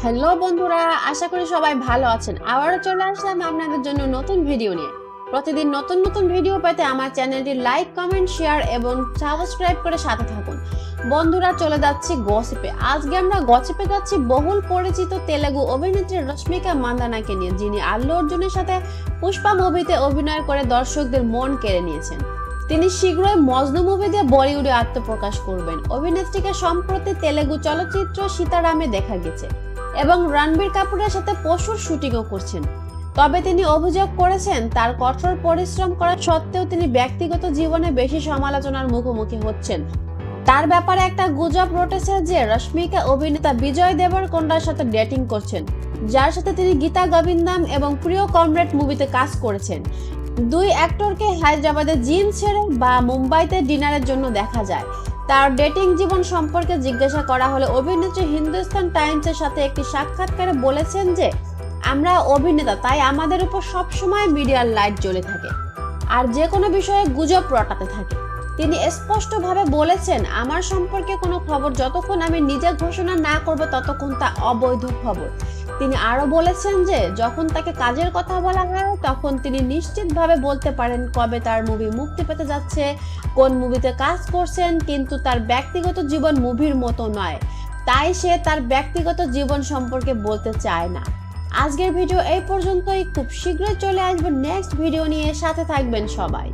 Hello বন্ধুরা, আশা করি সবাই ভালো আছেন। আবারও চলে আসলাম আপনাদের জন্য নতুন ভিডিও নিয়ে। প্রতিদিন নতুন নতুন ভিডিও পেতে আমার চ্যানেলটি লাইক, কমেন্ট, শেয়ার এবং সাবস্ক্রাইব করে সাথে থাকুন। বন্ধুরা, চলে যাচ্ছি গসিপে। আজকে আমরা গসিপে যাচ্ছি বহুল পরিচিত তেলেগু অভিনেত্রী রশ্মিকা মান্দানাকে নিয়ে, যিনি আল্লু অর্জুনের সাথে পুষ্পা মুভিতে অভিনয় করে দর্শকদের মন কেড়ে নিয়েছেন। তিনি শীঘ্রই মজনু মুভি দিয়ে বলিউডে আত্মপ্রকাশ করবেন। অভিনেত্রীকে সম্প্রতি তেলেগু চলচ্চিত্র সীতারামে দেখা গেছে এবং রণবীর কাপুরের সাথে প্রচুর শুটিংও করছেন। তবে তিনি অভিযোগ করেছেন, তার কঠোর পরিশ্রম করা সত্ত্বেও তিনি ব্যক্তিগত জীবনে বেশি সমালোচনার মুখোমুখি হচ্ছেন। তার ব্যাপারে একটা গুজব রটেছে যে রশ্মিকা অভিনেতা বিজয় দেবরকোন্ডার সাথে ডেটিং করছেন, যার সাথে তিনি গীতা গোবিন্দম এবং প্রিয় কমরেড মুভিতে কাজ করেছেন। দুই অ্যাক্টরকে হায়দ্রাবাদে জিম ছেড়ে বা মুম্বাইতে ডিনারের জন্য দেখা যায়। তার ডেটিং জীবন সম্পর্কে জিজ্ঞাসা করা হলে অভিনেত্রী হিন্দুস্তান টাইমসের সাথে একটি সাক্ষাৎকারে বলেছেন যে, আমরা অভিনেতা, তাই আমাদের উপর সবসময় মিডিয়ার লাইট জ্বলে থাকে আর যে কোনো বিষয়ে গুজব রটাতে থাকে। তিনি স্পষ্টভাবে বলেছেন, আমার সম্পর্কে কোনো খবর যতক্ষণ আমি নিজে ঘোষণা না করব ততক্ষণ তা অবৈধ খবর। তিনি আরো বলেছেন যে, যখন তাকে কাজের কথা বলা হয় তখন তিনি নিশ্চিতভাবে বলতে পারেন কবে তার মুভি মুক্তি পেতে যাচ্ছে, কোন মুভিতে কাজ করছেন, কিন্তু তার ব্যক্তিগত জীবন মুভির মতো নয়, তাই সে তার ব্যক্তিগত জীবন সম্পর্কে বলতে চায় না। আজকের ভিডিও এই পর্যন্তই। খুব শীঘ্রই চলে আসবো নেক্সট ভিডিও নিয়ে, সাথে থাকবেন সবাই।